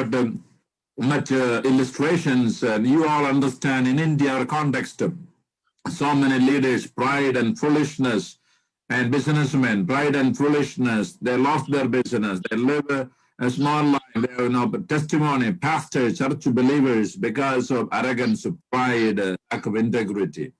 without much illustrations, you all understand in India our context. So many leaders, pride and foolishness, and businessmen, pride and foolishness, they lost their business. They live a small life. They have no testimony, pastors, church believers, because of arrogance, pride, lack of integrity.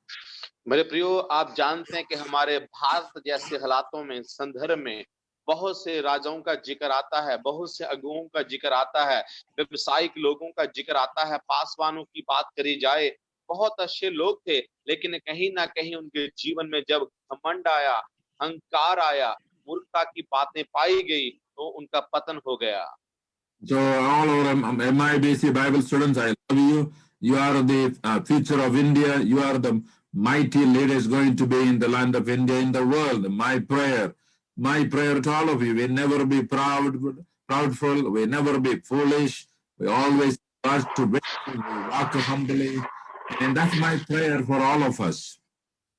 मेरे प्रियो, आप जानते हैं कि हमारे भारत जैसे हालातों में, संदर्भ में बहुत से राजाओं का जिक्र आता है, बहुत से अगुओं का जिक्र आता है, व्यवसायिक लोगों का जिक्र आता है, पासवानों की बात करी जाए, बहुत अच्छे लोग थे, लेकिन कहीं ना कहीं उनके जीवन में जब घमंड आया, अहंकार आया, मूर्खता की बातें पाई गई, तो उनका पतन हो गया। So all our MIBC Bible students, I love you. You are the future of India. You are the mighty leaders going to be in the land of India, in the world. My prayer to all of you, we never be proudful, we never be foolish. We always trust to win, we walk humbly. And that's my prayer for all of us.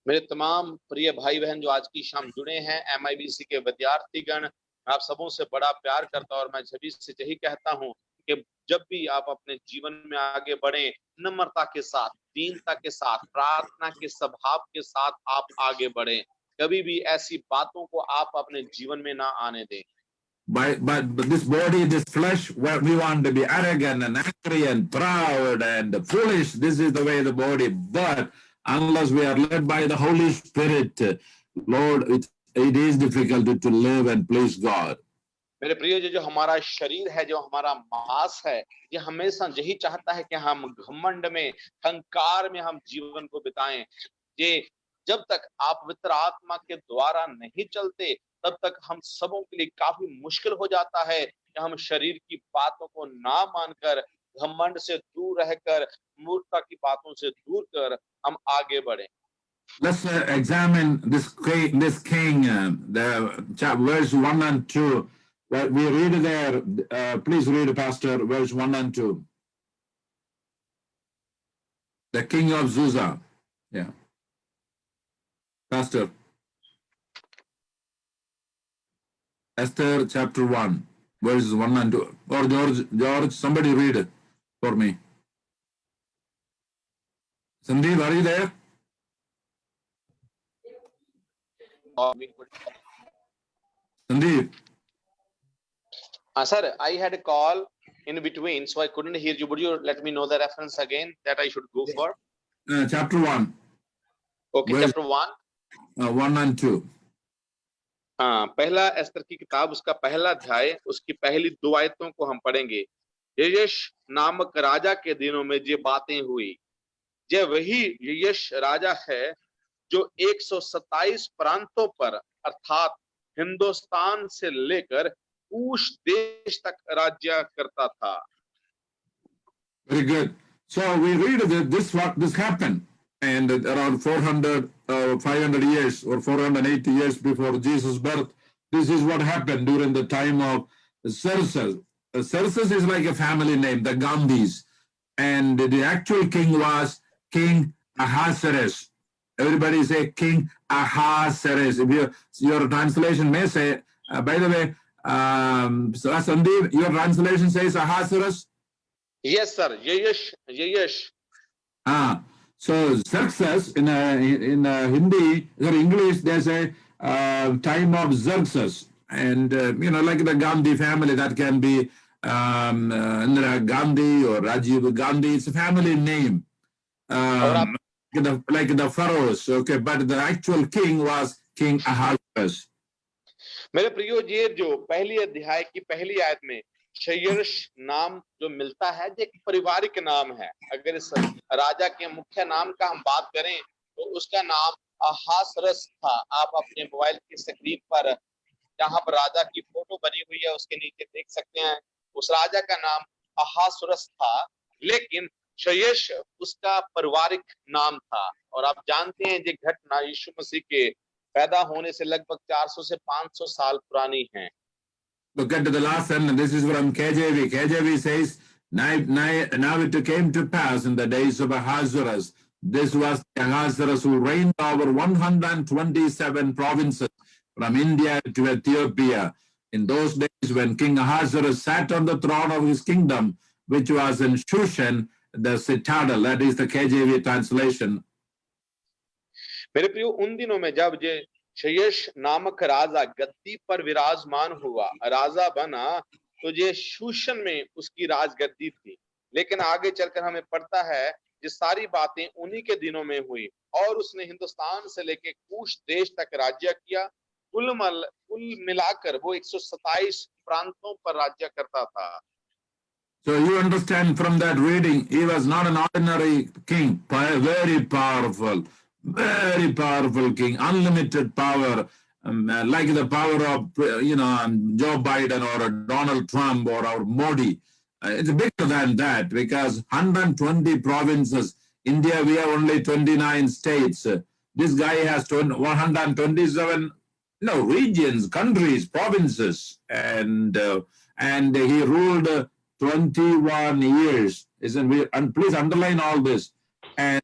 मेरे तमाम प्रिय भाई बहन जो आज की शाम जुड़े हैं, MIBC के विद्यार्थीगण, आप सबों से बड़ा प्यार करता हूं और मैं सभी से यही कहता हूं कि जब भी आप अपने जीवन में आगे बढ़ें, नम्रता के साथ, दीनता के साथ, प्रार्थना के स्वभाव के साथ आप आगे बढ़ें। कभी भी ऐसी बातों को आप अपने जीवन में ना आने दें। But this body, this flesh, where we want to be arrogant and angry and proud and foolish, this is the way the body. But unless we are led by the Holy Spirit, Lord, it is difficult to live and please God. मेरे प्रिय, जो हमारा शरीर है, जो हमारा मांस है, ये हमेशा यही चाहता है कि हम घमंड में, अहंकार में हम जीवन को बिताएं। ये जब तक आप पवित्र आत्मा के द्वारा नहीं चलते, तब तक हम सबों के लिए काफी मुश्किल हो जाता है कि हम शरीर की बातों को ना मानकर, घमंड से दूर रहकर, मूर्खता की बातों से दूर कर हम आगे बढ़ें। Let's examine this king, the verse 1 and 2. We read there, please read, Pastor, verse 1 and 2. The king of Susa. Yeah. Pastor. Esther chapter 1, verses 1 and 2. Or George, somebody read it for me. Sandeep, are you there? Sandeep. Sir, I had a call in between, so I couldn't hear you. Would you let me know the reference again that I should go for? Chapter 1. Okay, verse, chapter 1. 1 and 2. हाँ, पहला एस्तर की किताब, उसका पहला अध्याय, उसकी पहली 2 आयतों को हम पढ़ेंगे। यश नामक राजा के दिनों में ये बातें हुई। ये वही यश राजा है जो 127 प्रांतों पर, अर्थात हिंदुस्तान से लेकर कूश देश तक राज्य करता था। Very good. So we read that this happened, and around 500 years or 480 years before Jesus' birth, this is what happened during the time of Xerxes. Xerxes is like a family name, the Gandhis, and the actual king was King Ahasuerus. Everybody say King Ahasuerus. If your translation may say, by the way, Sandeep, your translation says Ahasuerus? Yes, sir. Yayash. So Xerxes in Hindi or English, there's a time of Xerxes, and like the Gandhi family, that can be Indira Gandhi or Rajiv Gandhi. It's a family name, like the pharaohs. Okay, but the actual king was King Ahasuerus. मेरे प्रियो, ये जो पहली अध्याय की पहली आयत में शयर्ष नाम जो मिलता है, ये एक पारिवारिक नाम है। अगर इस राजा के मुख्य नाम का हम बात करें तो उसका नाम अहासरस था। आप अपने मोबाइल की स्क्रीन पर जहां पर राजा की फोटो बनी हुई है, उसके नीचे देख सकते हैं, उस राजा का नाम अहासुरस था, लेकिन शयर्ष उसका पारिवारिक नाम था। और आप जानते हैं ये घटना यीशु मसीह के पैदा होने से लगभग 400 से 500 साल पुरानी है। Look at the last sentence. This is from KJV. KJV says, now it came to pass in the days of Ahasuerus. This was Ahasuerus who reigned over 127 provinces from India to Ethiopia. In those days, when King Ahasuerus sat on the throne of his kingdom, which was in Shushan, the citadel. That is the KJV translation. मेरे प्रियो, उन दिनों में जब जे क्षयश नामक राजा गद्दी पर विराजमान हुआ, राजा बना, तो जे शूशन में उसकी राजगद्दी थी। लेकिन आगे चलकर हमें पढ़ता है ये सारी बातें उन्हीं के दिनों में हुई, और उसने हिंदुस्तान से लेकर कूश देश तक राज्य किया। कुल मिलाकर वो 127 प्रांतों पर राज्य करता था। So you understand from that reading, he was not an ordinary king, very powerful king, unlimited power, like the power of, Joe Biden or Donald Trump or our Modi. It's bigger than that, because 120 provinces. India, we have only 29 states. This guy has 127 regions, countries, provinces, and he ruled 21 years. Isn't we? And please underline all this. And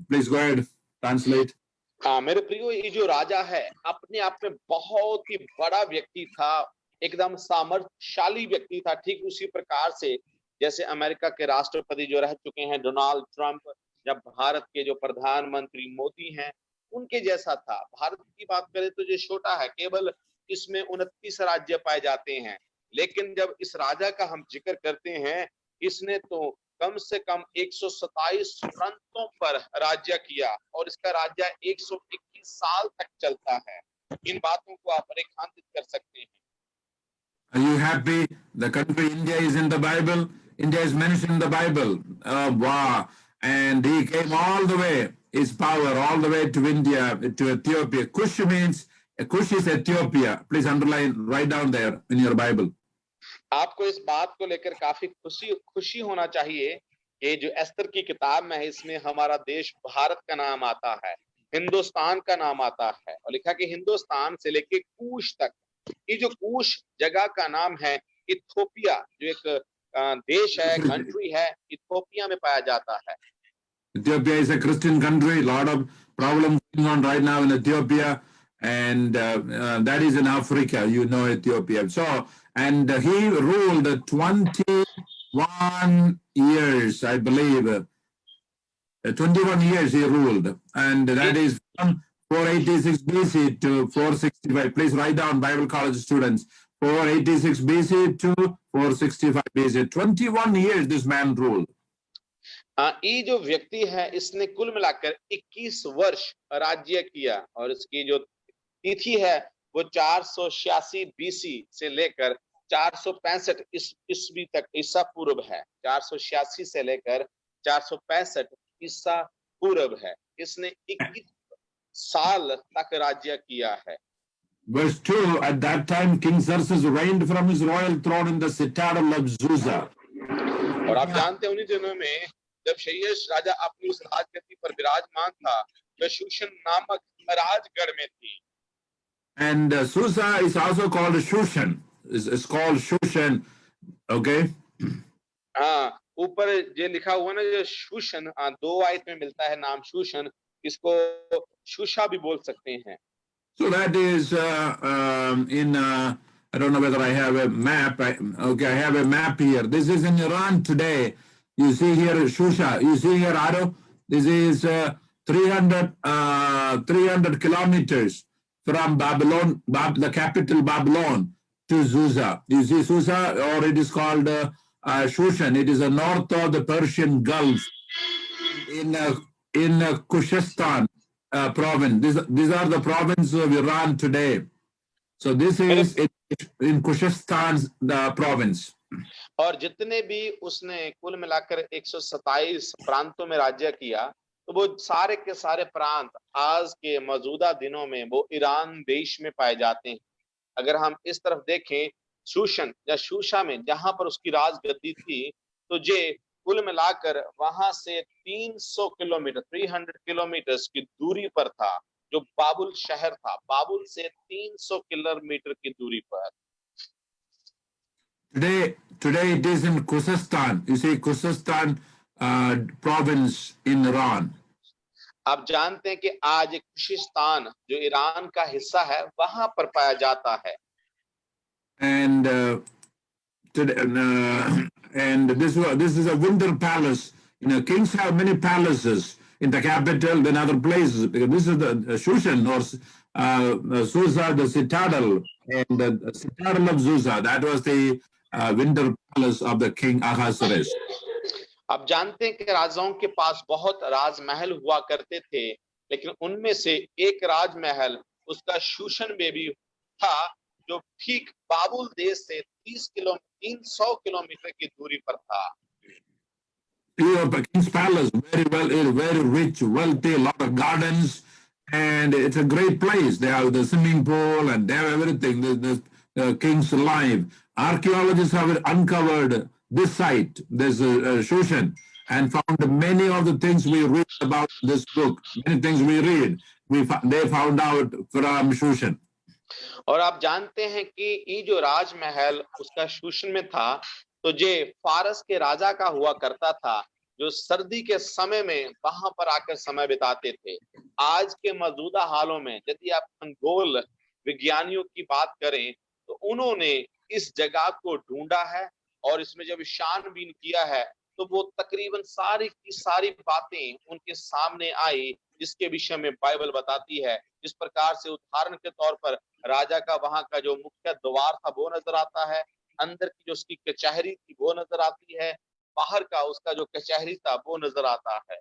please go ahead, translate. मेरे प्रियो, ये जो राजा है अपने आप में बहुत ही बड़ा व्यक्ति था, एकदम सामर्थ्यशाली व्यक्ति था। ठीक उसी प्रकार से जैसे अमेरिका के राष्ट्रपति जो रह चुके हैं डोनाल्ड ट्रंप, या भारत के जो प्रधानमंत्री मोदी हैं, उनके जैसा था। भारत की बात करें तो जो छोटा है, केवल इसमें 29 राज्य पाए जाते हैं। लेकिन जब इस राजा का हम जिक्र करते हैं, इसने तो कम से कम 127 प्रांतों पर राज्य किया, और इसका राज्य 121 साल तक चलता है। इन बातों को आप रेखांकित कर सकते हैं। Are you happy? The country India is in the Bible. India is mentioned in the Bible. Wow. And he came all the way, his power, all the way to India, to Ethiopia. Kush is Ethiopia. Please underline, write down there in your Bible. आपको इस बात को लेकर काफी खुशी होना चाहिए कि जो एस्तर की किताब में है, इसमें हमारा देश भारत का नाम आता है, हिंदुस्तान का नाम आता है, और लिखा कि हिंदुस्तान से लेके कूश तक। ये जो कूश जगह का नाम है इथियोपिया, जो एक देश है, कंट्री है, इथियोपिया में पाया जाता है। Ethiopia is a Christian country. A lot of problems going on right now in Ethiopia, and that is in Africa. You know Ethiopia. So, and he ruled 21 years, I believe. 21 years he ruled, and that is from 486 BC to 465. Please write down, Bible college students. 486 BC to 465 BC. 21 years this man ruled. ये जो व्यक्ति है, इसने कुल मिलाकर 21 वर्ष राज्य किया, और इसकी जो तिथि है वो 486 बीसी से लेकर 465 ईस्वी तक, ईसा पूर्व है। 486 से लेकर 465 ईसा पूर्व है। इसने 21 साल तक राज्य किया है। Verse 2, at that time King Xerxes reigned from his royal throne in the citadel of Susa. और आप जानते हैं उन्हीं दिनों में जब क्षयश राजा अपनी उस राजगद्दी पर विराजमान था, वह शूशन नामक राजगढ़ में थी। And Susa is also called Shushan. It's called Shushan. Okay. हाँ, ऊपर ये लिखा हुआ ना, जो शूशन 2 आयत में मिलता है नाम शूशन, इसको शूशा भी बोल सकते हैं। So that is in I don't know whether I have a map. I have a map here. This is in Iran today. You see here Shusha. You see here Aro. This is 300 kilometers from Babylon, the capital Babylon, to Susa. You see Susa, or it is called Shushan. It is the north of the Persian Gulf in Kushistan province. These are the provinces of Iran today. So this is in Kushistan province. और जितने भी उसने कुल मिलाकर 127 प्रांतों में राज्य किया, तो वो सारे के सारे प्रांत आज के मौजूदा दिनों में वो ईरान देश में पाए जाते हैं। अगर हम इस तरफ देखें शूशन या शूशा में, जहां पर उसकी राजगद्दी थी, तो ये कुल मिलाकर वहां से 300 किलोमीटर की दूरी पर था, जो बाबुल शहर था। बाबुल से 300 किलोमीटर की दूरी पर। Today it is in Khuzestan. You see Khuzestan province in Iran. आप जानते हैं कि आज खुशिस्तान जो ईरान का हिस्सा है, वहां पर पाया जाता है। and today, and this is a winter palace. Kings have many palaces in the capital than other places. Because this is the Shushan or Susa, the citadel, and the citadel of Susa. That was the winter palace of the king Ahasuerus. आप जानते हैं कि राजाओं के पास बहुत राजमहल हुआ करते थे, लेकिन उनमें से एक राजमहल उसका शूशन में भी था, जो ठीक बाबुल देश से 300 किलोमीटर की दूरी पर था। King's palace, very rich, wealthy, a lot of gardens, and it's a great place. They have the swimming pool and they have everything. The king's life. Archaeologists have uncovered this site, this Shushan, and found many of the things we read about this book. Many things we read, they found out from Shushan. और आप जानते हैं कि ये जो राजमहल उसका शूशन में था, तो जे फारस के राजा का हुआ करता था, जो सर्दी के समय में वहां पर आकर समय बिताते थे। आज के मौजूदा हालों में यदि आप खगोल विज्ञानियों की बात करें, तो उन्होंने इस जगह को ढूंढा है और इसमें जब छानबीन किया है, तो वो तकरीबन सारी की सारी बातें उनके सामने आई, जिसके विषय में बाइबल बताती है। इस प्रकार से उदाहरण के तौर पर राजा का वहां का जो मुख्य द्वार था वो नजर आता है, अंदर की जो उसकी कचहरी थी वो नजर आती है, बाहर का उसका जो कचहरी था वो नजर आता है।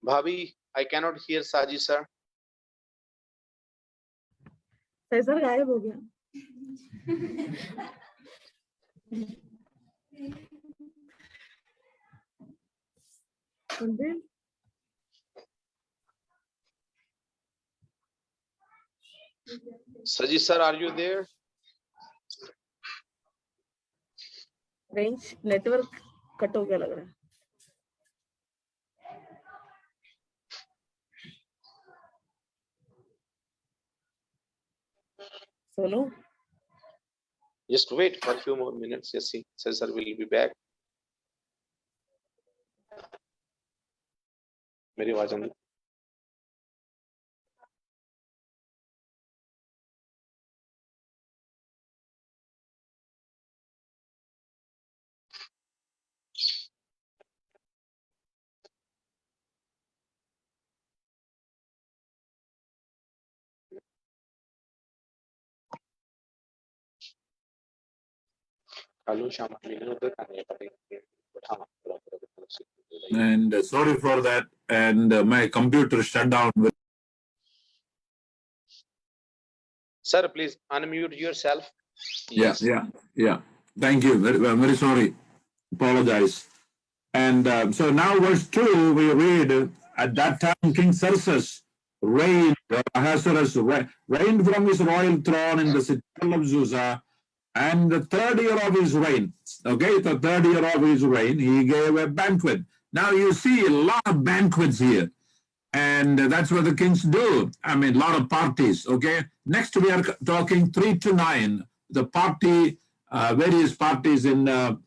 भाभी, I cannot hear Saji sir. Sir गायब हो गया। Saji sir, are you there? Range network cut हो गया लग रहा है। Solo? Just wait for a few more minutes. Yes, he says sir will be back. मेरी आवाज आ रही? And sorry for that. And my computer shut down. Sir, please unmute yourself. Yes. Yeah. Thank you. I'm very sorry. Apologize. And so now verse 2, we read, at that time King Xerxes reigned, Ahasuerus reigned from his royal throne in the citadel of Susa, and the third year of his reign, the third year of his reign, he gave a banquet. Now you see a lot of banquets here. And that's what the kings do. I mean, a lot of parties, okay? Next, we are talking 3 to 9, the party, various parties in the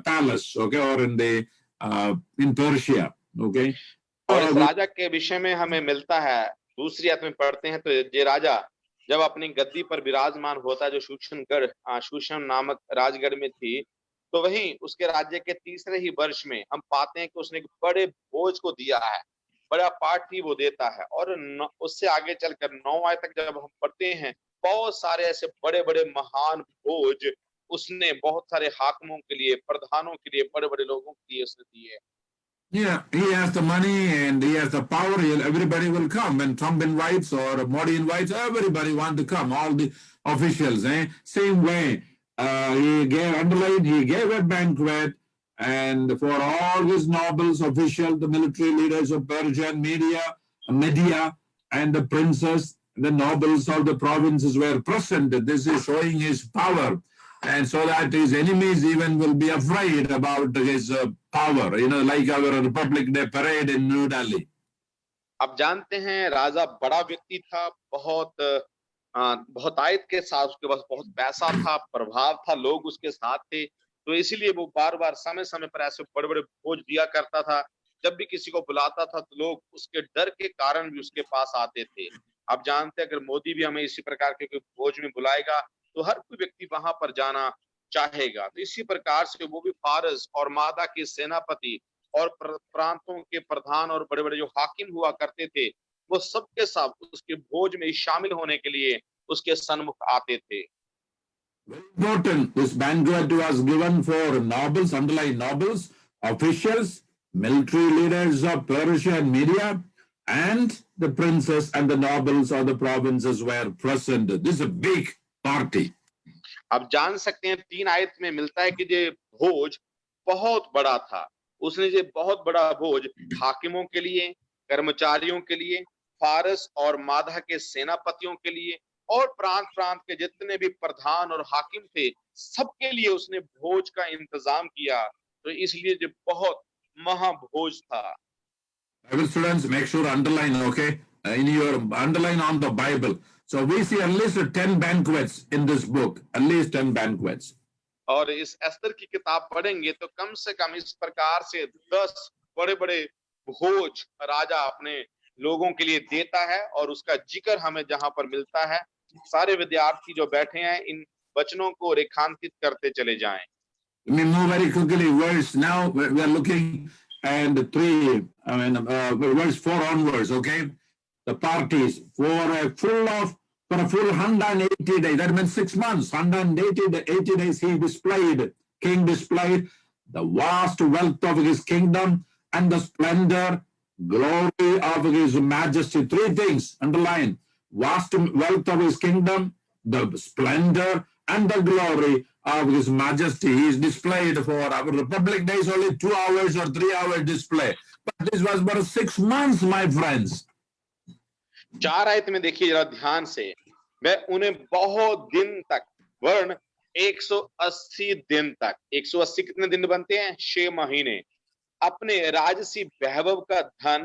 palace, okay, or in Persia, okay? और इस राजा के विषय में हमें मिलता है, दूसरी आयत में पढ़ते हैं, तो ये राजा जब अपनी गद्दी पर विराजमान होता, जो शूशन नामक राजगढ़ में थी, तो वहीं उसके राज्य के तीसरे ही वर्ष में हम पाते हैं कि उसने एक बड़े भोज को दिया है, बड़ा पार्टी वो देता है। और उससे आगे चलकर 9 आयत तक जब हम पढ़ते हैं, बहुत सारे ऐसे बड़े बड़े महान भोज उसने बहुत सारे हाकिमों के लिए, प्रधानों के लिए, बड़े बड़े लोगों के लिए उसने दिए। Yeah, he has the money and he has the power. Everybody will come. When Trump invites or Modi invites, everybody want to come. All the officials, same way. He gave a banquet, and for all his nobles, officials, the military leaders of Persia and Media, and the princes, the nobles of the provinces were present. This is showing his power. And so that his enemies even will be afraid about his power, like our Republic Day parade in New Delhi. आप जानते हैं राजा बड़ा व्यक्ति था, बहुत आयत के साथ, उसके पास बहुत पैसा था, प्रभाव था, लोग उसके साथ थे। तो इसीलिए वो बार-बार समय-समय पर ऐसे बड़े-बड़े भोज दिया करता था। जब भी किसी को बुलाता था तो लोग उसके डर के कारण भी उसके पास आते थे। आप जानते हैं अगर मोदी भी हमें इसी प्रकार के कोई भोज में बुलाएगा तो हर कोई व्यक्ति वहां पर जाना चाहेगा। तो इसी प्रकार से वो भी फारस और मादा के सेनापति और प्रांतों के प्रधान और बड़े-बड़े जो हाकिम हुआ करते थे, वो सबके सब उसके भोज में शामिल होने के लिए उसके सन्मुख आते थे। Very important. This banquet was given for nobles, underlying nobles, officials, military leaders of Persia and Media, and the princes and the nobles of the provinces were present. This is a big party. आप जान सकते हैं 3 आयत में मिलता है कि ये भोज बहुत बड़ा था। उसने ये बहुत बड़ा भोज हाकिमों के लिए, कर्मचारियों के लिए, फारस और मादा के सेनापतियों के लिए और प्रांत-प्रांत के जितने भी प्रधान और हाकिम थे, सबके लिए उसने भोज का इंतजाम किया। तो इसलिए ये बहुत महाभोज था। Bible students, make sure underline, okay? In your underline on the Bible. So we see at least 10 banquets in this book, at least 10 banquets. और इस एस्तर की किताब पढ़ेंगे तो कम से कम इस प्रकार से 10 बड़े-बड़े भोज राजा अपने लोगों के लिए देता है और उसका जिक्र हमें जहां पर मिलता है। सारे विद्यार्थी जो बैठे हैं इन वचनों को रेखांकित करते चले जाएं। We move very quickly. Verse now we are looking and verse 4 onwards. Okay, the parties for a full 180 days. That means 6 months. 180 days. King displayed the vast wealth of his kingdom and the splendor, glory of his majesty. 3 things underline: vast wealth of his kingdom, the splendor, and the glory of his majesty. He is displayed for our Republic Days only 2 hours or 3 hours display. But this was but 6 months, my friends. 4 आयत में देखिए जरा ध्यान से, मैं उन्हें बहुत दिन तक वर्ण 180 दिन तक, 180 कितने दिन बनते हैं? 6 महीने, अपने राजसी वैभव का धन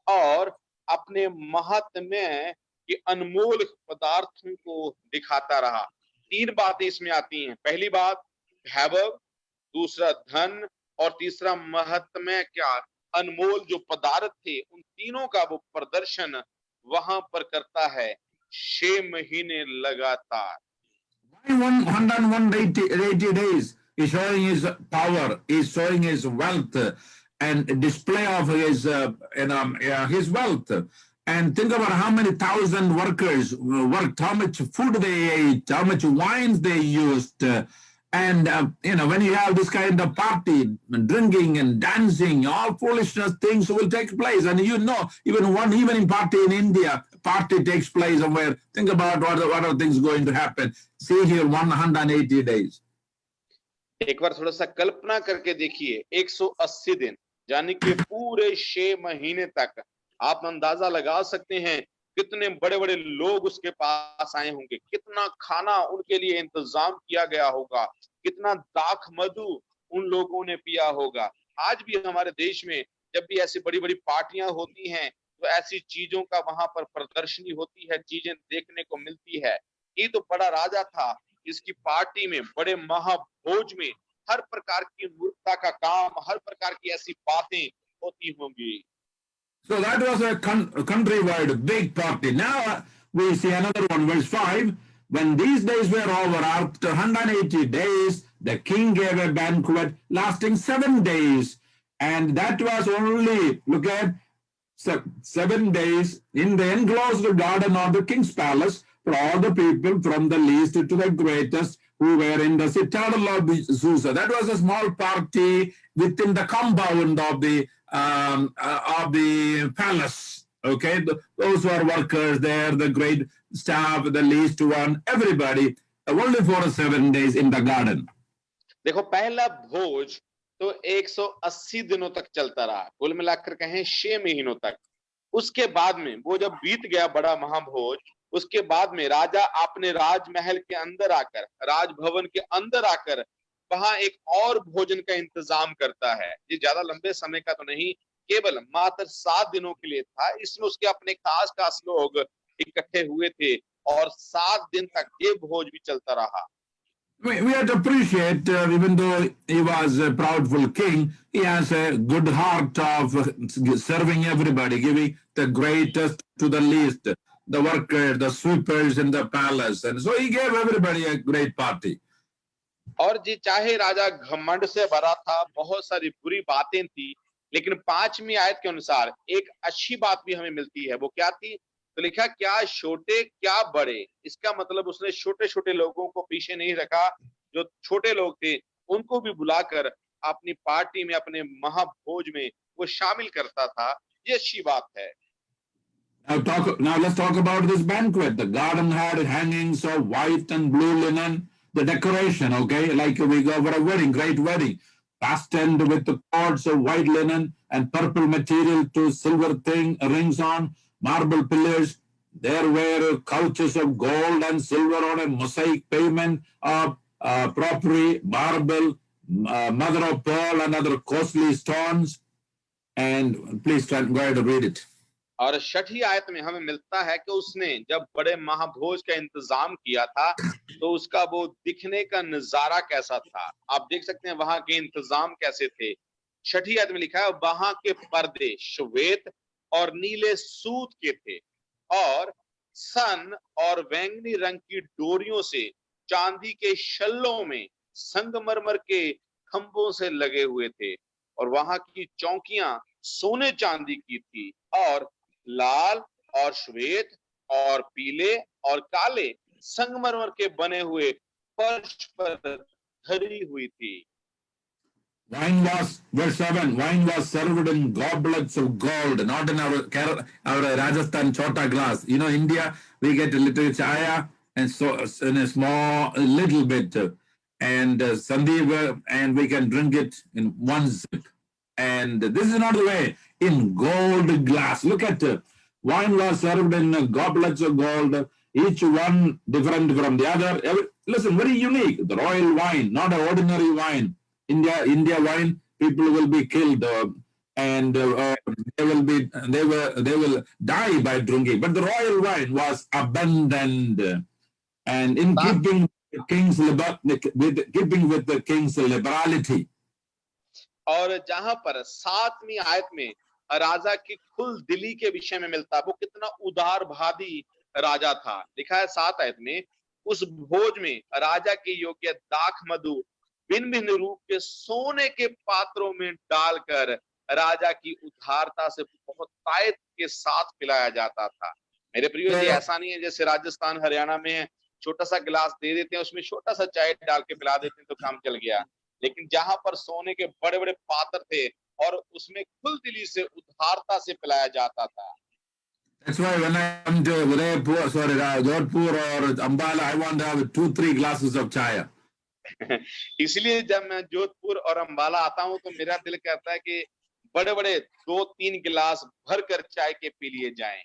और अपने महात्म्य के अनमोल पदार्थों को दिखाता रहा। 3 बातें इसमें आती हैं। पहली बात वैभव, दूसरा धन और तीसरा महात्म्य, क्या अनमोल जो पदार्थ थे उन तीनों का वो प्रदर्शन वहां पर करता है 6 महीने लगातार। Why 180 days? He's showing his power, he's showing his wealth and display of his wealth. And think about how many thousand workers worked, how much food they ate, how much wines they used. And when you have this kind of party, drinking and dancing, all foolishness things will take place. And even one evening party in India, party takes place somewhere. Think about what are things going to happen. See here, 180 days. एक बार थोड़ा सा कल्पना करके देखिए, 180 दिन यानी कि पूरे 6 महीने तक आप अंदाजा लगा सकते हैं कितने बड़े-बड़े लोग उसके पास आए होंगे, कितना खाना उनके लिए इंतजाम किया गया होगा, कितना दाख मधु उन लोगों ने पिया होगा। आज भी हमारे देश में जब भी ऐसी बड़ी-बड़ी पार्टियां होती हैं तो ऐसी चीजों का वहां पर प्रदर्शनी होती है, चीजें देखने को मिलती है। ये तो बड़ा राजा था, इसकी पार्टी में, बड़े महाभोज में हर प्रकार की मूर्खता का काम, हर प्रकार की ऐसी बातें होती होंगी। So that was a countrywide big party. Now we see another one, verse 5. When these days were over, after 180 days, the king gave a banquet lasting 7 days. And that was only, look at, 7 days in the enclosed garden of the king's palace for all the people from the least to the greatest who were in the citadel of Susa. That was a small party within the compound of the palace. Okay, those who are workers there, the great staff, the least one, everybody, only for 7 days in the garden. देखो पहला भोज तो 180 दिनों तक चलता रहा, कुल मिलाकर कहें 6 महीनों तक। उसके बाद में वो जब बीत गया बड़ा महाभोज, उसके बाद में राजा अपने राजमहल के अंदर आकर, राजभवन के अंदर आकर वहां एक और भोजन का इंतजाम करता है। ये ज्यादा लंबे समय का तो नहीं, केवल मात्र 7 दिनों के लिए था। इसमें उसके अपने खास खास लोग इकट्ठे हुए थे और 7 दिन तक ये भोज भी चलता रहा। We have to appreciate, even though he was a proudful king, he has a good heart of serving everybody, giving the greatest to the least, the workers, the sweepers in the palace. And so he gave everybody a great party. और जी चाहे राजा घमंड से भरा था, बहुत सारी बुरी बातें थी, लेकिन 5वीं आयत के अनुसार एक अच्छी बात भी हमें मिलती है। वो क्या थी? तो लिखा क्या छोटे क्या बड़े। इसका मतलब उसने छोटे छोटे लोगों को पीछे नहीं रखा, जो छोटे लोग थे उनको भी बुलाकर अपनी पार्टी में, अपने महाभोज में वो शामिल करता था। ये अच्छी बात है। Now let's talk about this banquet. The garden had hangings of white and blue linen. The decoration, okay, like we go for a wedding, great wedding, fastened with the cords of white linen and purple material to silver rings on marble pillars. There were couches of gold and silver on a mosaic pavement of porphyry, marble, mother of pearl, and other costly stones. And please go ahead and read it. और 6ठी आयत में हमें मिलता है कि उसने जब बड़े महाभोज का इंतजाम किया था तो उसका वो दिखने का नजारा कैसा था। आप देख सकते हैं वहां के इंतजाम कैसे थे। 6ठी आयत में लिखा है वहां के पर्दे श्वेत और नीले सूत के थे और सन और बैंगनी रंग की डोरियों से चांदी के शल्लों में संगमरमर के खंभों से लगे हुए थे और वहां की चौकियां सोने चांदी की थी और लाल और श्वेत और पीले और काले संगमरमर के बने हुए फर्श पर धरी हुई थी। Wine was, verse 7, wine was served in goblets of gold, not in our Rajasthan chota glass. You know, India, we get a little chaya and so in a small, a little bit, and Sandeep, and we can drink it in one sip. And this is not the way, in gold glass. Look at wine was served in goblets of gold, each one different from the other. Listen, very unique. The royal wine, not an ordinary wine. India wine, people will be killed and they will die by drinking. But the royal wine was abundant and in keeping with the king's liberality. और जहां पर 7वीं आयत में राजा की खुल दिली के विषय में मिलता, वो कितना उदारभावी राजा था। लिखा है 7 आयत में उस भोज में राजा के योग्य दाख मधु भिन्न भिन्न रूप के सोने के पात्रों में डालकर राजा की उदारता से बहुत तायत के साथ पिलाया जाता था। मेरे प्रियो जी, ऐसा नहीं है जैसे राजस्थान हरियाणा में छोटा सा गिलास दे देते हैं, उसमें छोटा सा चाय डाल के पिला देते हैं तो काम चल गया। लेकिन जहां पर सोने के बड़े बड़े पात्र थे और उसमें खुलदिली से उदारता से पिलाया जाता था। That's why when I come to Jodhpur or Ambala, I want to have 2-3 glasses of chai. इसलिए जब मैं जोधपुर और अंबाला आता हूं तो मेरा दिल कहता है कि बड़े बड़े 2-3 गिलास भर कर चाय के पी लिए जाएं।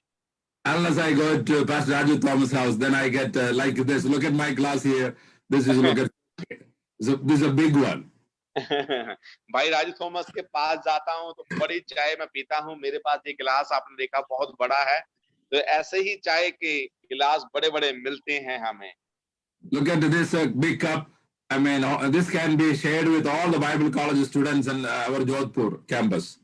Unless I go to Pastor Raju Thomas' house, then I get like this. Look at my glass here. This is a big one. भाई राजू थॉमस के पास जाता हूं तो बड़ी चाय मैं पीता हूं। मेरे पास एक गिलास आपने देखा बहुत बड़ा है। तो ऐसे ही चाय के गिलास बड़े बड़े मिलते हैं हमें। Look at this big cup. I mean, this can be shared with all the Bible college students in our Jodhpur campus.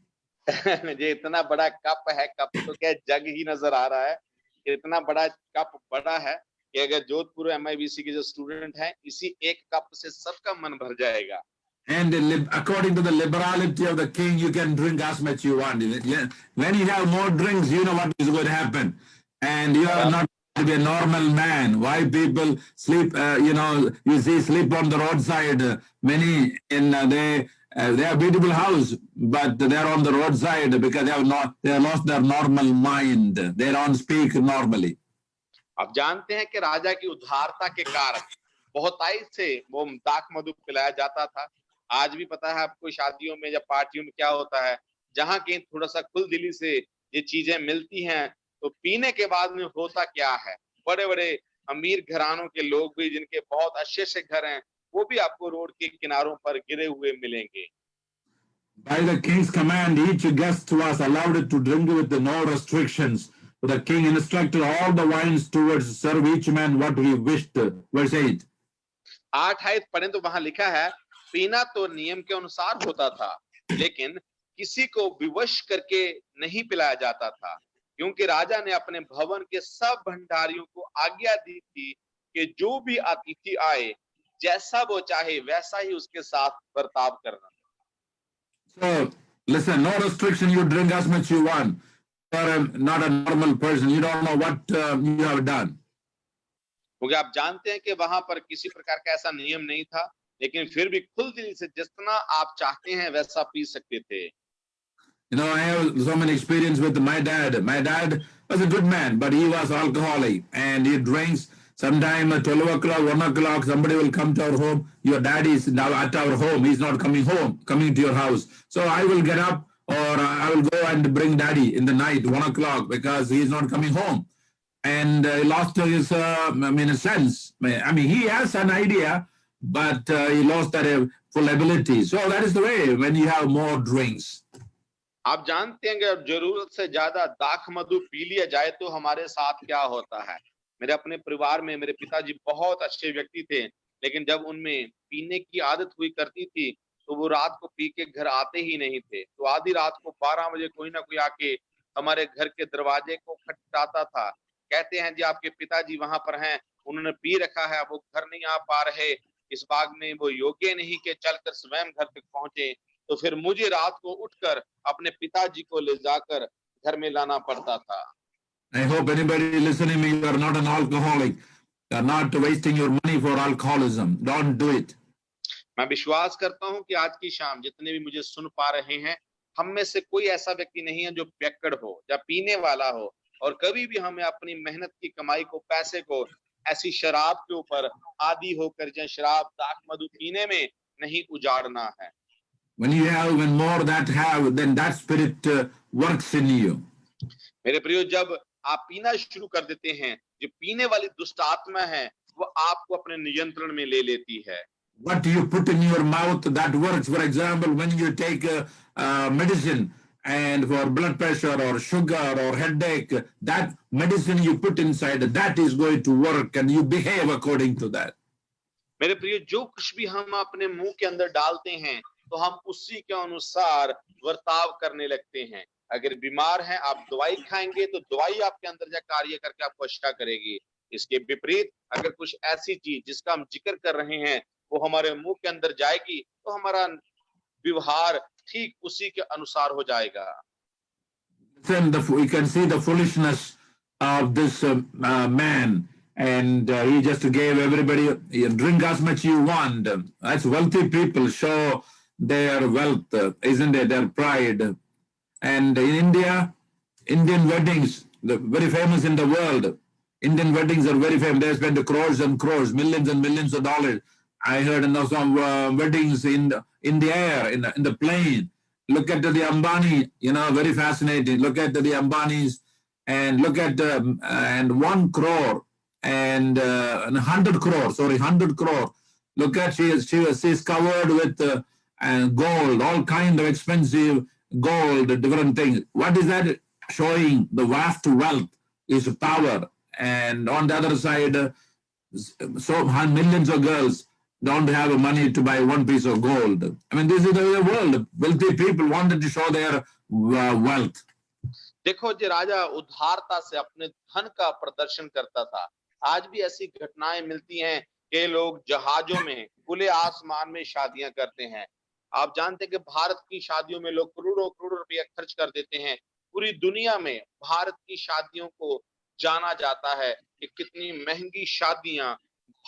ये इतना बड़ा कप है, कप तो क्या जग ही नजर आ रहा है। इतना बड़ा कप बड़ा है कि अगर जोधपुर MIBC के जो स्टूडेंट हैं, इसी एक कप से सबका मन भर जाएगा। And according to the liberality of the king, you can drink as much you want. When you have more drinks, you know what is going to happen. And you are not to be a normal man. Why people sleep, you see sleep on the roadside. Many they have beautiful house, but they are on the roadside because they have lost their normal mind. They don't speak normally. आप जानते हैं कि राजा की उदारता के कारण बहुताई से वो दाख मधु पिलाया जाता था। आज भी पता है आपको शादियों में या पार्टियों में क्या होता है, जहां कहीं थोड़ा सा खुल दिली से ये चीजें मिलती हैं तो पीने के बाद में होता क्या है, बड़े बड़े अमीर घरानों के लोग भी जिनके बहुत अच्छे से घर हैं वो भी आपको रोड के किनारों पर गिरे हुए मिलेंगे। By the king's command, each guest was allowed to drink with no restrictions. The king instructed all the wine stewards to serve each man what he wished. Verse 8. 8 आयत पढ़ें तो वहां लिखा है, पीना तो नियम के अनुसार होता था, लेकिन किसी को विवश करके नहीं पिलाया जाता था, क्योंकि राजा ने अपने भवन के सब भंडारियों को आज्ञा दी थी कि जो भी अतिथि आए, जैसा वो चाहे वैसा ही उसके साथ बर्ताव करना। So, listen, no restriction, you drink as much you want. You are not a normal person. You don't know what you have done. क्योंकि आप जानते हैं कि वहां पर किसी प्रकार का ऐसा नियम नहीं था, लेकिन फिर भी खुल दिल से जितना आप चाहते हैं वैसा पी सकते थे। You know, I have so many experience with my dad. My dad was a good man, but he was alcoholic and he drinks. Sometime at 12 o'clock, 1 o'clock, somebody will come to our home. Your dad is now at our home. He's not coming home, coming to your house. So I will get up or I will go and bring daddy in the night, 1 o'clock, because he is not coming home. And he lost his, sense. I mean, he has an idea, but he lost that full ability. So that is the way when you have more drinks. आप जानते हैं कि अब जरूरत से ज्यादा दाख मधु P लिया जाए तो हमारे साथ क्या होता है। मेरे अपने परिवार में मेरे पिताजी बहुत अच्छे व्यक्ति थे, लेकिन जब उनमें पीने की आदत हुई करती थी तो वो रात को पी के घर आते ही नहीं थे। तो आधी रात को 12 बजे कोई ना कोई आके हमारे घर के दरवाजे को खटखटाता था। कहते हैं जी आपके पिताजी वहां पर हैं, उन्होंने पी रखा है, वो घर नहीं आ पा रहे, इस बाग में वो योग्य नहीं कि चलकर स्वयं घर तक पहुंचे। तो फिर मुझे रात को उठकर अपने पिताजी को ले जाकर घर में लाना पड़ता था। I hope anybody listening me, you are not an alcoholic. You are not wasting your money for alcoholism. Don't do it. मैं विश्वास करता हूं कि आज की शाम जितने भी मुझे सुन पा रहे हैं, हम में से कोई ऐसा व्यक्ति नहीं है जो पियक्कड़ हो या पीने वाला हो, और कभी भी हमें अपनी मेहनत की कमाई को, पैसे को ऐसी शराब के ऊपर आदी होकर या शराब दाख मधु पीने में नहीं उजाड़ना है। When more that have, then that spirit works in you. मेरे प्रियो, जब आप पीना शुरू कर देते हैं, जो पीने वाली दुष्ट आत्मा है वो आपको अपने नियंत्रण में ले लेती है। What you put in your mouth, that works. For example, when you take medicine and for blood pressure or sugar or headache, that medicine you put inside, that is going to work and you behave according to that. मेरे प्रियो, जो कुछ भी हम अपने मुंह के अंदर डालते हैं तो हम उसी के अनुसार वर्ताव करने लगते हैं। अगर बीमार हैं, आप दवाई खाएंगे तो दवाई आपके अंदर जा कार्य करके आपको अच्छा करेगी। इसके विपरीत अगर कुछ ऐसी चीज जिसका हम जिक्र कर रहे हैं वो हमारे मुंह के अंदर जाएगी तो हमारा व्यवहार ठीक उसी के अनुसार हो जाएगा। Then we can see the foolishness of this man, and he just gave everybody, drink as much you want. That's wealthy people show their wealth, isn't it? Their pride. And in India, Indian weddings, very famous in the world. Indian weddings are very famous. They spend crores and crores, millions and millions of dollars. I heard some weddings in the air, in the plane. Look at the Ambani, very fascinating. Look at the Ambanis and look at and 1 crore and 100 crore. Sorry, 100 crore. Look at she's covered with gold, all kind of expensive gold, different things. What is that showing? The vast wealth is power. And on the other side, so millions of girls don't have money to buy 1 piece of gold. I mean, this is the world. Wealthy people wanted to show their wealth. देखो जी, राजा उदारता से अपने धन का प्रदर्शन करता था। आज भी ऐसी घटनाएं मिलती हैं कि लोग जहाजों में, खुले आसमान में शादियां करते हैं। आप जानते हैं कि भारत की शादियों में लोग करोड़ों करोड़ों रुपया खर्च कर देते हैं। पूरी दुनिया में भारत की शादियों को जाना जाता है कि कितनी महंगी शादियां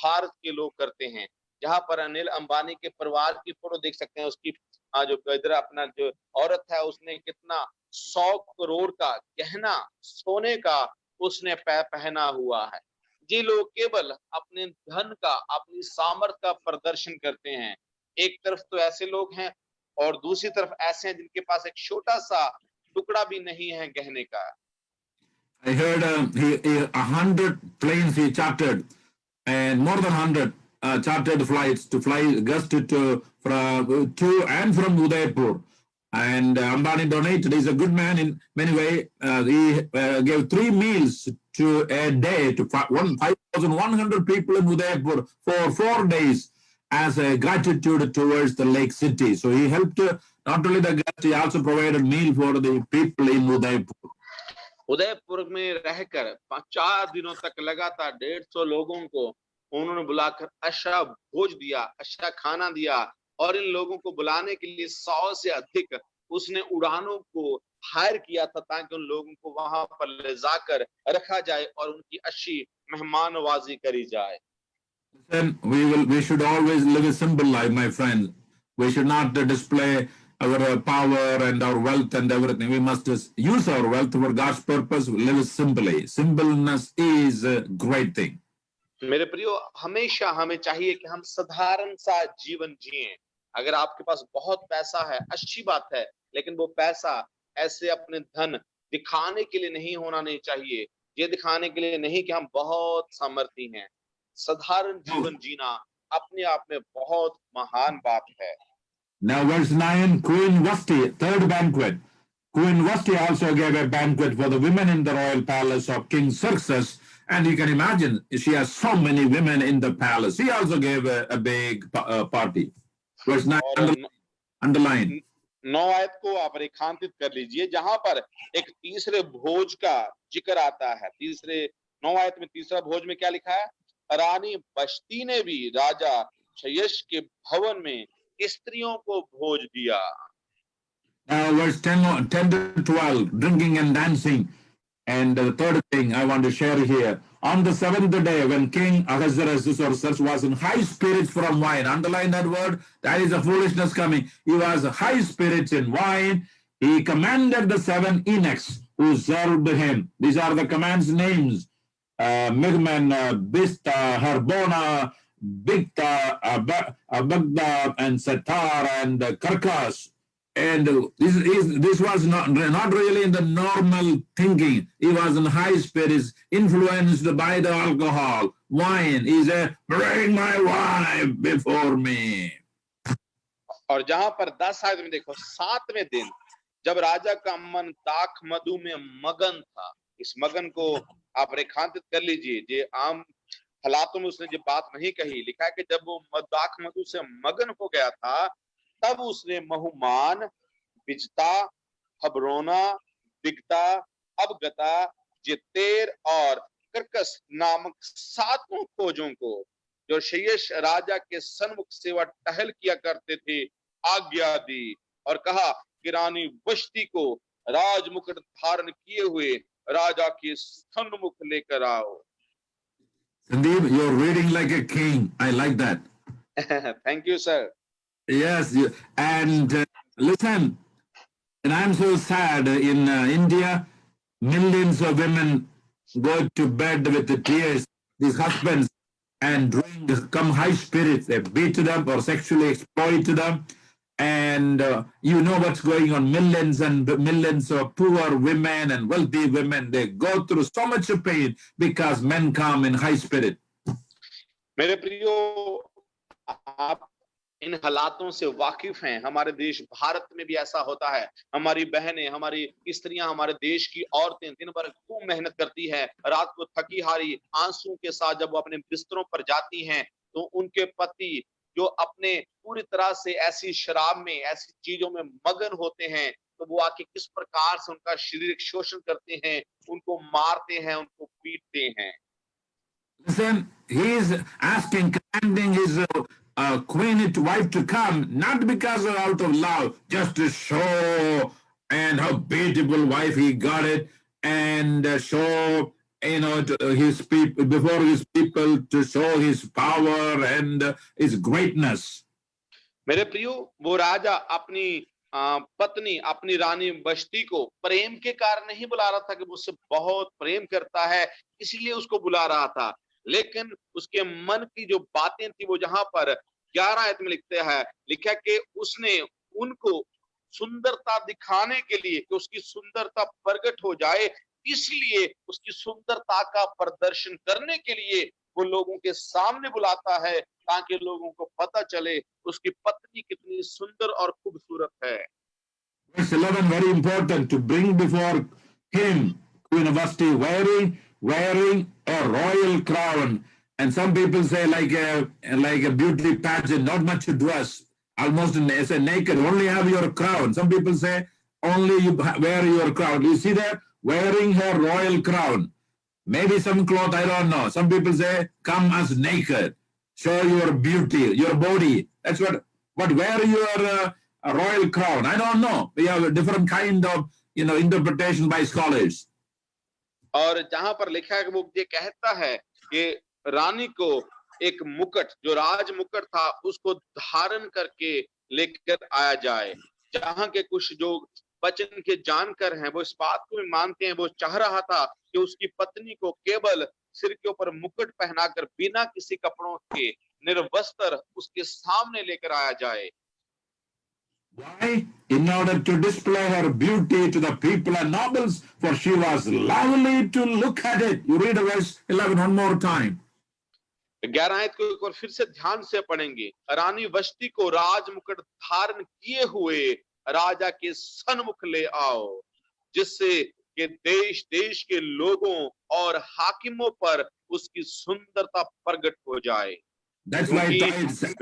भारत के लोग करते हैं। जहां पर अनिल अंबानी के परिवार की फोटो देख सकते हैं, उसकी जो इधर अपना जो औरत है उसने कितना 100 करोड़ का गहना सोने का उसने पहना हुआ है। ये लोग केवल अपने धन का, अपनी सामर्थ का प्रदर्शन करते हैं। एक तरफ तो ऐसे लोग हैं और दूसरी तरफ ऐसे हैं जिनके पास एक छोटा सा टुकड़ा भी नहीं है गहने का। I heard 100 planes he chartered, and more than 100 chartered flights to fly guests to and from Udaipur. And Ambani donated. He's a good man in many ways. He gave 3 meals to a day to 5,100 people in Udaipur for 4 days as a gratitude towards the lake city. So he helped not only the guests, he also provided meal for the people in Udaipur. Udaipur में रहकर 4 दिनों तक लगातार 150 लोगों को उन्होंने बुलाकर अच्छा भोज दिया, अच्छा खाना दिया और इन लोगों को बुलाने के लिए 100 से अधिक उसने उड़ानों को हायर किया था ताकि उन लोगों को वहां पर ले जाकर रखा जाए और उनकी अच्छी मेहमानवाजी करी जाए। Then we should always live a simple life, my friend. We should not display our power and our wealth and everything. We must just use our wealth for God's purpose. Live simply. Simpleness is a great thing. मेरे प्रियो, हमेशा हमें चाहिए कि हम साधारण सा जीवन जिएं। अगर आपके पास बहुत पैसा है, अच्छी बात है, लेकिन वो पैसा ऐसे अपने धन दिखाने के लिए नहीं होना नहीं चाहिए। ये दिखाने के लिए नहीं कि हम बहुत सामर्थी हैं। साधारण जीवन जीना अपने आप में बहुत महान बात है। Now, verse 9, Queen Vashti, third banquet. Queen Vashti also gave a banquet for the women in the royal palace of King Xerxes. And you can imagine, she has so many women in the palace. She also gave a big party. Verse 9, underline. 9 आयत को आप रेखांकित कर लीजिए, जहां पर एक तीसरे भोज का जिक्र आता है। 9 आयत में तीसरा भोज में क्या लिखा है? रानी बश्ती ने भी राजा क्षयश के भवन में स्त्रियों को भोज दिया। Verse 10 to 12, drinking and dancing. And the third thing I want to share here, on the 7th day, when King Ahasuerus was in high spirits from wine, underline that word, that is a foolishness coming. He was high spirits in wine. He commanded the 7 eunuchs who served him. These are the command's names: Migman, Bista, Harbona, Bigta, Abagda, and Satar, and Karkas. And this was not really in the normal thinking. He was in high spirits, influenced by the alcohol, wine. He said, "Bring my wife before me." और जहां पर 10 आयत में देखो, 7वें दिन जब राजा का मन दाख मधु में मगन था, इस मगन को आप रेखांकित कर लीजिए। ये आम हालातों में उसने जो बात नहीं कही, लिखा है कि जब वो दाख मधु से मगन हो गया था, तब उसने महुमान, बिजता, हबरोना, बिगता, अबगता, जितेर और करकस नामक 7 खोजों को, जो शेयश राजा के सन्मुख सेवा टहल किया करते थे, आज्ञा दी और कहा कि रानी वश्ती को राजमुकुट धारण किए हुए राजा के सन्मुख लेकर आओ। Sandeep, you're reading like a king. I like that. Thank you, sir. Yes, and listen, and I'm so sad in India, millions of women go to bed with the tears, these husbands, and drink, come high spirits, they beat them or sexually exploit them. And you know what's going on. Millions and millions of poor women and wealthy women, they go through so much pain because men come in high spirit. मेरे प्रियो, आप इन हालातों से वाकिफ हैं। हमारे देश भारत में भी ऐसा होता है। हमारी बहनें, हमारी स्त्रियां, हमारे देश की औरतें दिन भर खूब मेहनत करती हैं, रात को थकी हारी आंसू के साथ जब वो अपने बिस्तरों पर जाती हैं, तो उनके पति जो अपने पूरी तरह से ऐसी शराब में, ऐसी चीजों में मगन होते हैं, तो वो आके किस प्रकार से उनका शारीरिक शोषण करते हैं, उनको मारते हैं, उनको पीटते हैं। Listen, he is asking, commanding his queen wife to come, not because of out of love, just to show and how beautiful wife he got it, and show, you know, to his people, before his people, to show his power and his greatness. मेरे प्रियो, वो राजा अपनी पत्नी, अपनी रानी बश्ती को प्रेम के कारण नहीं बुला रहा था कि वो उससे बहुत प्रेम करता है, इसलिए उसको बुला रहा था, लेकिन उसके मन की जो बातें थी, वो जहां पर 11 आयत में लिखा कि उसने उनको सुंदरता दिखाने के लिए, कि उसकी सुंदरता प्रकट हो जाए, इसलिए उसकी सुंदरता का प्रदर्शन करने के लिए वो लोगों के सामने बुलाता है, ताकि लोगों को पता चले उसकी पत्नी कितनी सुंदर और खूबसूरत है। Verse 11, very important, to bring before him, Queen Vashti, wearing a royal crown. And some people say like a beauty pageant, not much dress, almost as a naked, only have your crown. Some people say only you wear your crown. You see that? Wearing her royal crown. Maybe some cloth, I don't know. Some people say, come as naked, show your beauty, your body. That's what wear your royal crown. I don't know. We have a different kind of, interpretation by scholars. और जहां पर लिखा है कि वो ये कहता है कि रानी को एक मुकुट, जो राज मुकुट था, उसको धारण करके लेकर आया जाए। जहां के कुछ जो वचन के जानकर हैं, वो इस बात को भी मानते हैं, वो चाह रहा था कि उसकी पत्नी को केवल सिर के ऊपर मुकुट पहनाकर बिना किसी कपड़ों के निर्वस्त्र उसके सामने लेकर आया जाए। Why? In order to display her beauty to the people and nobles, for she was lovely to look at it. You read verse 11 one more time. 11 आयत को एक बार फिर से ध्यान से पढ़ेंगे। रानी वष्टी को राज मुकुट धारण किए हुए राजा के सन्मुख ले आओ, जिससे कि देश देश के लोगों और हाकिमों पर उसकी सुंदरता प्रकट हो जाए। That's why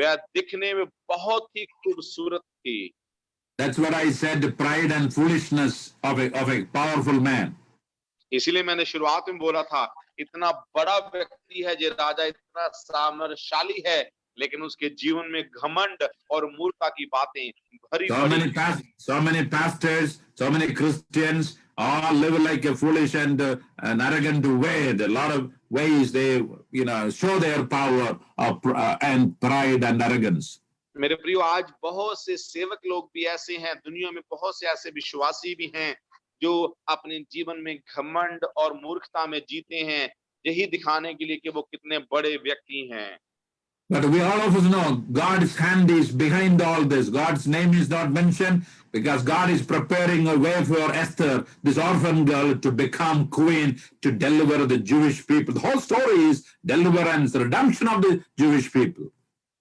वह दिखने में बहुत ही खूबसूरत थी। That's what I said, the pride and foolishness of a powerful man. इसीलिए मैंने शुरुआत में बोला था, इतना बड़ा व्यक्ति है, जो राजा इतना सामर्थ्यशाली है, लेकिन उसके जीवन में घमंड और मूर्खता की बातें भरी पड़ी। So many pastors, so many Christians all live like a foolish and an arrogant way. A lot of ways they, show their power and pride and arrogance. मेरे प्रियो, आज बहुत से सेवक लोग भी ऐसे हैं, दुनिया में बहुत से ऐसे विश्वासी भी हैं जो अपने जीवन में घमंड और मूर्खता में जीते हैं, यही दिखाने के लिए कि वो कितने बड़े व्यक्ति हैं। But we all of us know God's hand is behind all this. God's name is not mentioned because God is preparing a way for Esther, this orphan girl, to become queen, to deliver the Jewish people. The whole story is deliverance, redemption of the Jewish people.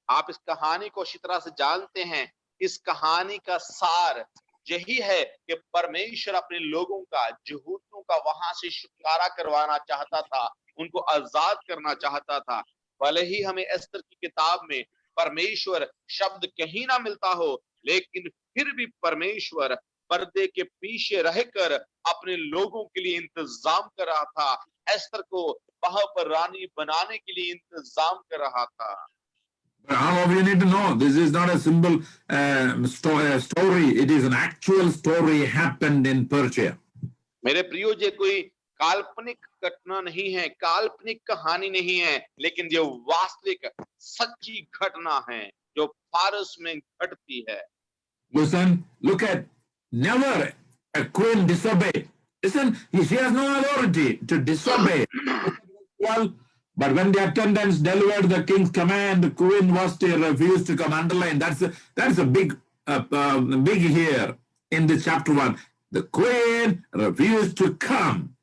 आप इस कहानी को अच्छी तरह से जानते हैं। इस कहानी का सार यही है कि परमेश्वर अपने लोगों का, यहूदियों का वहां से छुटकारा करवाना चाहता था, उनको आजाद करना चाहता था। भले ही हमें एस्तर की किताब में परमेश्वर शब्द कहीं ना मिलता हो, लेकिन फिर भी परमेश्वर पर्दे के पीछे रहकर अपने लोगों के लिए इंतजाम कर रहा था। एस्तर को वहां पर रानी बनाने के लिए इंतजाम कर रहा था। All of you need to know, this is not a simple story. It is an actual story happened in Persia. मेरे प्रियो, ये कोई काल्पनिक घटना नहीं है, काल्पनिक कहानी नहीं है, लेकिन ये वास्तविक सच्ची घटना है जो फारस में घटती है। Listen, look at, never a queen disobey. Listen, she has no authority to disobey. Well, but when the attendants delivered the king's command, the queen Vashti refused to come. Underline, that's a big here in the chapter 1. The queen refused to come.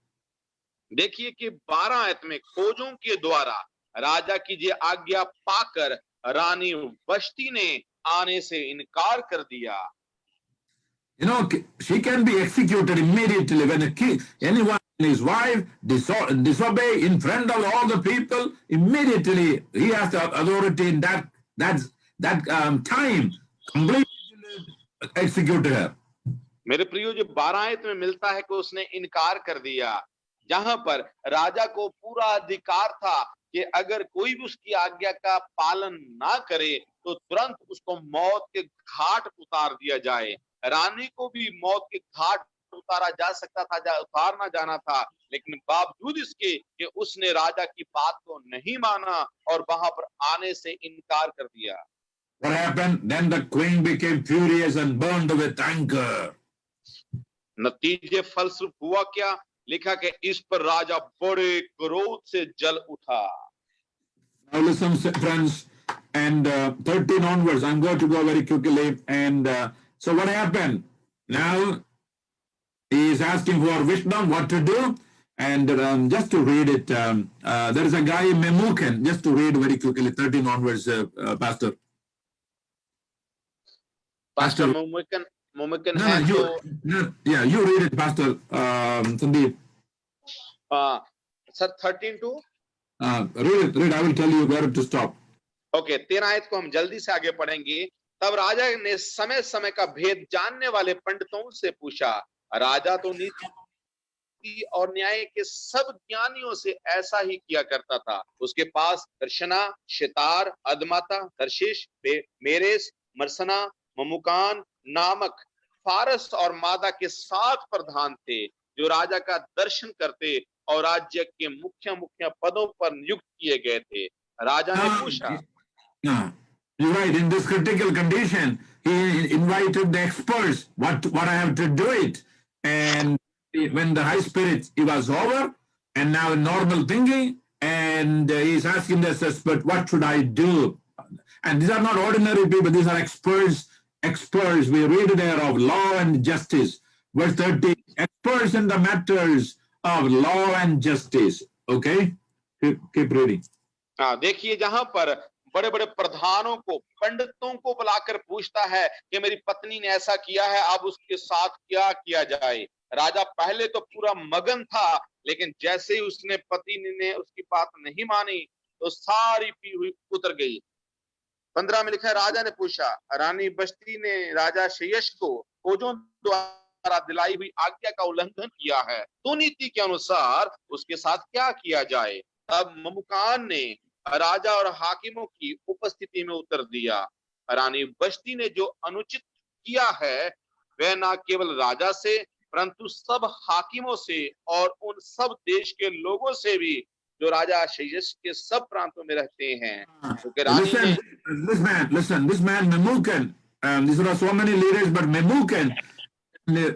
देखिए कि 12 आयत में खोजों के द्वारा राजा की ये आज्ञा पाकर रानी वष्टी ने आने से इनकार कर दिया। She can be executed immediately when a king, anyone, his wife disobey in front of all the people. Immediately he has the authority in that time completely execute her. मेरे प्रियो, जो 12 आयत में मिलता है कि उसने इनकार कर दिया, जहां पर राजा को पूरा अधिकार था कि अगर कोई भी उसकी आज्ञा का पालन ना करे तो तुरंत उसको मौत के घाट उतार दिया जाए। रानी को भी मौत के घाट उतारा जा सकता था, उतारना जाना था, लेकिन बावजूद इसके कि उसने राजा की बात को नहीं माना और वहां पर आने से इनकार कर दिया। What happened? Then the queen became furious and burned with anger. नतीजे फलस्वरूप हुआ क्या? लिखा कि इस पर राजा बड़े क्रोध से जल उठा। Now listen, friends, and 13 onwards, I'm going to go very quickly. And so what happened? Now he is asking for wisdom, what to do. And just to read it, there is a guy, Memucan, just to read very quickly, 13 onwards, Pastor. Pastor Memucan मुमकिन No, है no, तो yeah, you read it, Pastor Sandeep. Sir 13 to Read. I will tell you where to stop. Okay 13 आयत को हम जल्दी से आगे पढ़ेंगे। तब राजा ने समय समय का भेद जानने वाले पंडितों से पूछा। राजा तो नीति और न्याय के सब ज्ञानियों से ऐसा ही किया करता था। उसके पास दर्शना, शितार, अदमाता, तर्शीश, मेरेस, मरसना, ममुकान नामक फारस और मादा के 7 प्रधान थे जो राजा का दर्शन करते और राज्य के मुख्य मुख्य पदों पर नियुक्त किए गए थे। राजा ने पूछा। No, you're right. In this critical condition, he invited the experts. What I have to do it, and when the high spirit he was over, and now normal thinking, and he's asking the expert, what should I do? And these are not ordinary people; these are experts. Experts. We read there of law and justice. Verse 30. Experts in the matters of law and justice. Okay, keep reading. हाँ, देखिए जहां पर बड़े बड़े प्रधानों को, पंडितों को बुलाकर पूछता है कि मेरी पत्नी ने ऐसा किया है, अब उसके साथ क्या किया जाए। राजा पहले तो पूरा मगन था, लेकिन जैसे ही उसने पत्नी ने उसकी बात नहीं मानी तो सारी पी हुई उतर गई। 15 में लिखा है, राजा ने पूछा। रानी बश्ती ने राजा शेयश को फौजों द्वारा दिलाई हुई आज्ञा का उल्लंघन किया है, तो नीति के अनुसार उसके साथ क्या किया जाए। तब ममुकान ने राजा और हाकिमों की उपस्थिति में उत्तर दिया। रानी बश्ती ने जो अनुचित किया है वह न केवल राजा से परंतु सब हाकिमों से और उन सब देश के लोगों से भी जो राजा शेयश के सब प्रांतों में रहते हैं। क्योंकि रानी ने This man Memucan, there are so many leaders, but Memucan,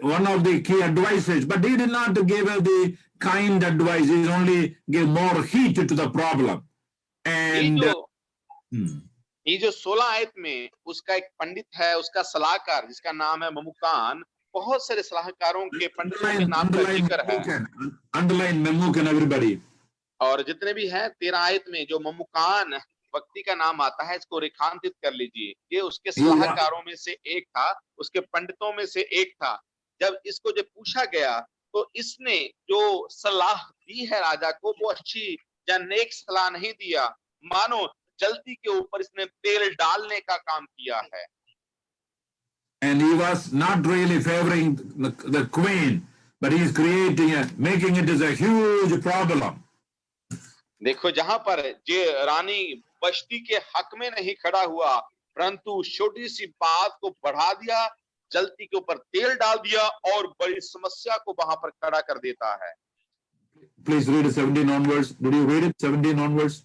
one of the key advisors, but he did not give the kind advice. He only gave more heat to the problem. And ये जो 16 आयत में उसका एक पंडित है, उसका सलाहकार जिसका नाम है ममुकान, बहुत सारे सलाहकारों के पंडितों के नाम का जिक्र है। Underline Memucan, everybody. और जितने भी हैं 13 आयत में जो ममुकान व्यक्ति का नाम आता है, इसको रेखांकित कर लीजिए। ये उसके सलाहकारों में से एक था, उसके पंडितों में से एक था। जब इसको जब पूछा गया तो इसने जो सलाह दी है राजा को, वो अच्छी या नेक सलाह नहीं दिया, मानो जल्दी के ऊपर इसने तेल डालने का काम किया है। And he was not really favoring the queen, but he is making it as a huge problem. देखो जहां पर ये रानी बश्ती के हक में नहीं खड़ा हुआ, परंतु छोटी सी बात को बढ़ा दिया, जल्दी के ऊपर तेल डाल दिया और बड़ी समस्या को वहां पर खड़ा कर देता है। Please read 17 onwards. Did you read it? 17 onwards?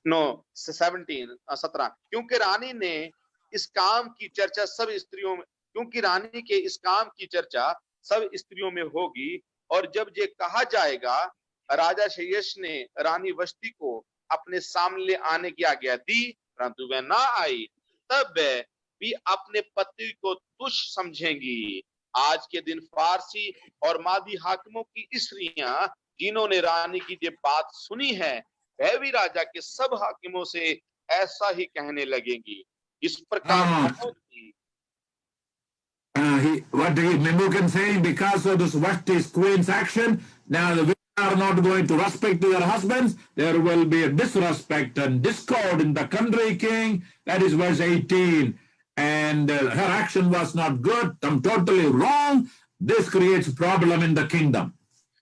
No, 17 17। क्योंकि रानी ने इस काम की चर्चा सब स्त्रियों में, क्योंकि रानी के इस काम की चर्चा सब स्त्रियों में होगी, और जब ये कहा जाएगा राजा शेयश ने रानी वश्ती को अपने सामने आने की आज्ञा दी परंतु वह ना आई, तब वह भी अपने पति को तुच्छ समझेंगी। आज के दिन फारसी और मादी हाकिमों की स्त्रियां जिन्होंने रानी की ये बात सुनी है, वह भी राजा के सब हाकिमों से ऐसा ही कहने लगेंगी। इस प्रकार what Memucan saying, because of this Vashti's queen's action, now the women are not going to respect their husbands. There will be a disrespect and discord in the country, king. That is verse 18. And her action was not good, totally wrong. This creates problem in the kingdom.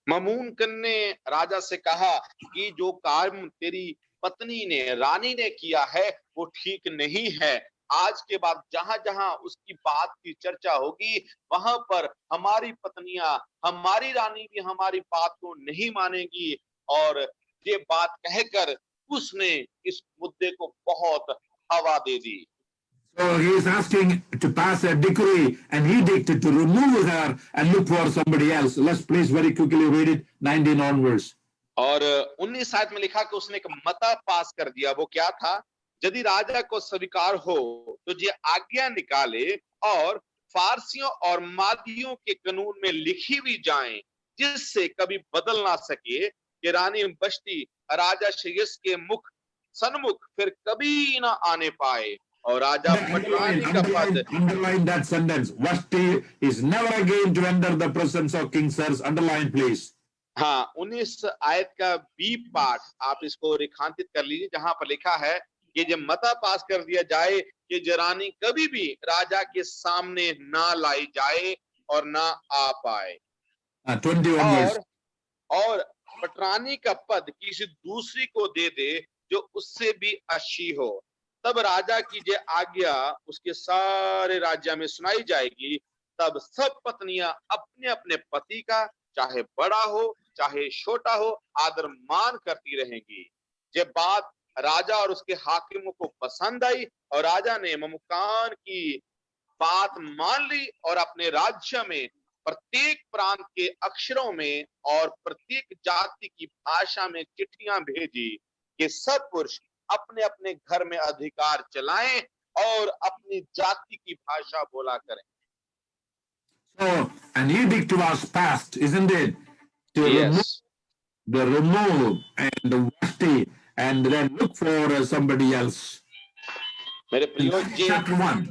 ममूनकन ने राजा से कहा कि जो काम तेरी पत्नी ने, रानी ने किया है वो ठीक नहीं है। आज के बाद जहां जहां उसकी बात की चर्चा होगी, वहां पर हमारी पत्नियां, हमारी रानी भी हमारी बात को नहीं मानेगी। और ये बात कहकर उसने इस मुद्दे को बहुत हवा दे दी। So he is asking to pass a decree, an edict to remove her and look for somebody else. Let's please very quickly read it, 19 onwards. और 19 आयत में लिखा कि उसने एक मता पास कर दिया। वो क्या था? यदि राजा को स्वीकार हो तो ये आज्ञा निकाले और फारसियों और मादियों के कानून में लिखी भी जाएं, जिससे कभी बदल ना सके कि रानी बश्ती राजा शेयश के सन्मुख फिर कभी ना आने पाए। और राजा पटरानी का पद, Underline that sentence. Vashti is never again to enter the presence of King Sirs. Underline, please. हाँ 19 आयत का बी पार्ट आप इसको रेखांकित कर लीजिए, जहां पर लिखा है कि जब मता पास कर दिया जाए कि जरानी कभी भी राजा के सामने ना लाई जाए और ना आ पाए, 21 verse. और पटरानी का पद किसी दूसरी को दे दे जो उससे भी अच्छी हो, तब राजा की जे आज्ञा उसके सारे राज्य में सुनाई जाएगी। तब सब पत्नियां अपने अपने पति का, चाहे बड़ा हो चाहे छोटा हो, आदर मान करती रहेंगी। जब बात राजा और उसके हाकिमों को पसंद आई और राजा ने ममुकान की बात मान ली और अपने राज्य में प्रत्येक प्रांत के अक्षरों में और प्रत्येक जाति की भाषा में चिट्ठियां भेजी कि सब पुरुष अपने अपने घर में अधिकार चलाएं और अपनी जाति की भाषा बोला करें। So an edict was passed, isn't it? To Yes. remove and Vashti and then look for somebody else. मेरे In प्रियो जी, chapter 1.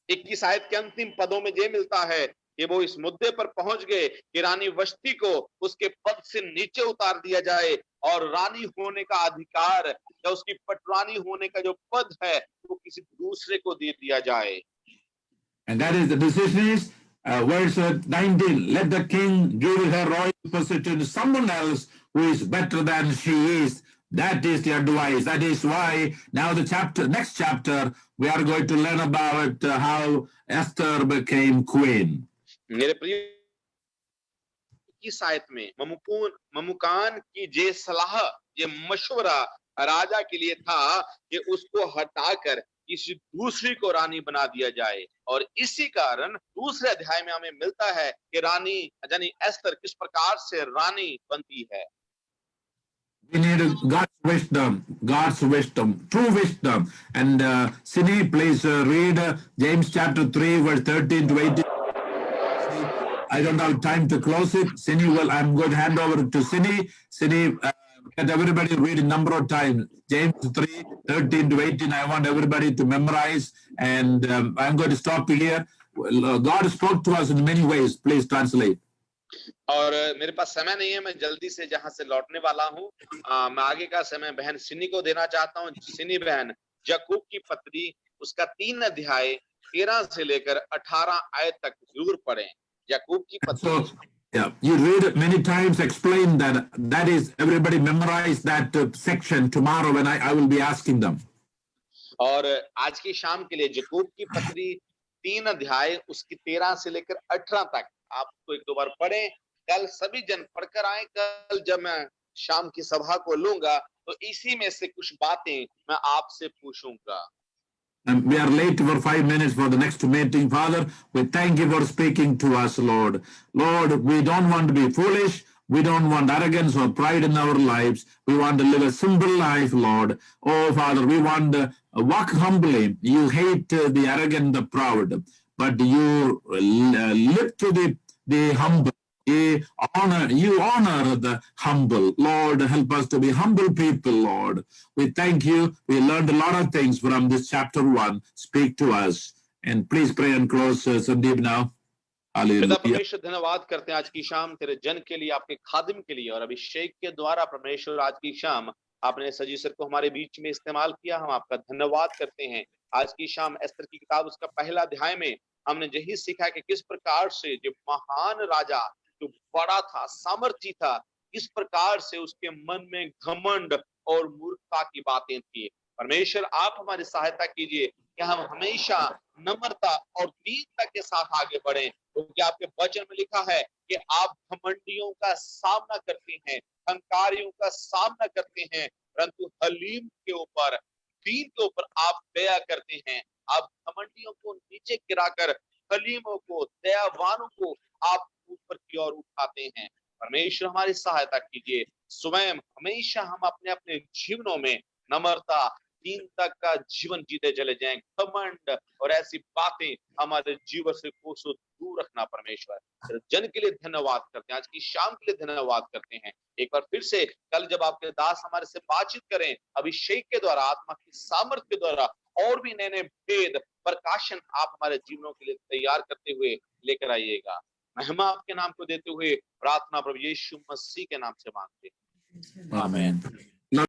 21 आयत के अंतिम पदों में ये मिलता है कि वो इस मुद्दे पर पहुंच गए कि रानी वष्टी को उसके पद से नीचे उतार दिया जाए और रानी होने का अधिकार या उसकी पटरानी होने का जो पद है वो किसी दूसरे को दे दिया जाए। And that is the decision is verse 19. Let the king give her royal position to someone else who is better than she is. That is the advice. That is why now the next chapter, we are going to learn about how Esther became queen. मेरे प्रिय इस आयत में ममुकान की जे सलाह, ये मशवरा राजा के लिए था कि उसको हटाकर किसी दूसरी को रानी बना दिया जाए, और इसी कारण दूसरे अध्याय में हमें मिलता है कि रानी यानी एस्तर किस प्रकार से रानी बनती है। We need God's wisdom, true wisdom. And Sini, please read James chapter 3, verse 13 to 18. I don't have time to close it. Sini, well, I'm going to hand over to Sini. Sini, let everybody read a number of times. James 3, 13 to 18. I want everybody to memorize. And I'm going to stop here. God spoke to us in many ways. Please translate. और मेरे पास समय नहीं है, मैं जल्दी से जहां से लौटने वाला हूं, मैं आगे का समय बहन सिनी को देना चाहता हूं। सिनी बहन याकूब की पत्री उसका 3 अध्याय 13 से लेकर 18 आयत तक जरूर पढ़ें। याकूब की पत्री। So, yeah, you read many times, explain that. That is, everybody memorize that section tomorrow when I will be asking them. और आज की शाम के लिए याकूब की पत्री 3 अध्याय उसकी 13 से लेकर 18 तक आपको 1-2 बार पढ़ें। कल सभी जन पढ़कर आए। कल जब मैं शाम की सभा को लूंगा तो इसी में से कुछ बातें मैं आपसे पूछूंगा। And we are late for 5 minutes for the next meeting. Father, we thank you for speaking to us, Lord. Lord, we don't want to be foolish. We don't want arrogance or pride in our lives. We want to live a simple life, Lord. Oh, Father, we want to walk humbly. You hate the arrogant, the proud, but you live to the humble. You honor the humble. Lord, help us to be humble people, Lord. We thank you. We learned a lot of things from this chapter 1. Speak to us. And please pray and close, Sandeep, now. पिता परमेश्वर, धन्यवाद करते हैं आज की शाम तेरे जन के लिए, आपके खादिम के लिए, और अभिषेक के द्वारा परमेश्वर आज की शाम आपने सजी सर को हमारे बीच में इस्तेमाल किया। हम आपका धन्यवाद करते हैं। आज की शाम एस्तर की किताब उसका पहला अध्याय में हमने यही सीखा कि किस प्रकार से जो महान राजा जो बड़ा था, सामर्थी था, किस प्रकार से उसके मन में घमंड और मूर्खता की बातें थी। परमेश्वर, आप हमारी सहायता कीजिए कि हम हमेशा नम्रता और दीनता के साथ आगे बढ़ें, क्योंकि आपके वचन में लिखा है कि आप घमंडियों का सामना करते हैं, अहंकारियों का सामना करते हैं, परंतु हलीम के ऊपर, दीन के ऊपर आप दया करते हैं। आप घमंडियों को नीचे गिराकर हलीमों को, दयावानों को आप ऊपर की ओर उठाते हैं। परमेश्वर, हमारी सहायता कीजिए। स्वयं हमेशा हम अपने अपने जीवनों में नम्रता, दीनता का जीवन जीते चले जाएं। घमंड और ऐसी बातें हमारे जीवन से कोसों दूर रखना। परमेश्वर, जन के लिए धन्यवाद करते हैं, आज की शाम के लिए धन्यवाद करते हैं। एक बार फिर से कल जब आपके दास हमारे से बातचीत करें, अभिषेक के द्वारा, आत्मा की सामर्थ्य के द्वारा और भी नए नए भेद प्रकाशन आप हमारे जीवनों के लिए तैयार करते हुए लेकर आइएगा। महिमा आपके नाम को देते हुए प्रार्थना प्रभु यीशु मसीह के नाम से मांगते हैं। Amen.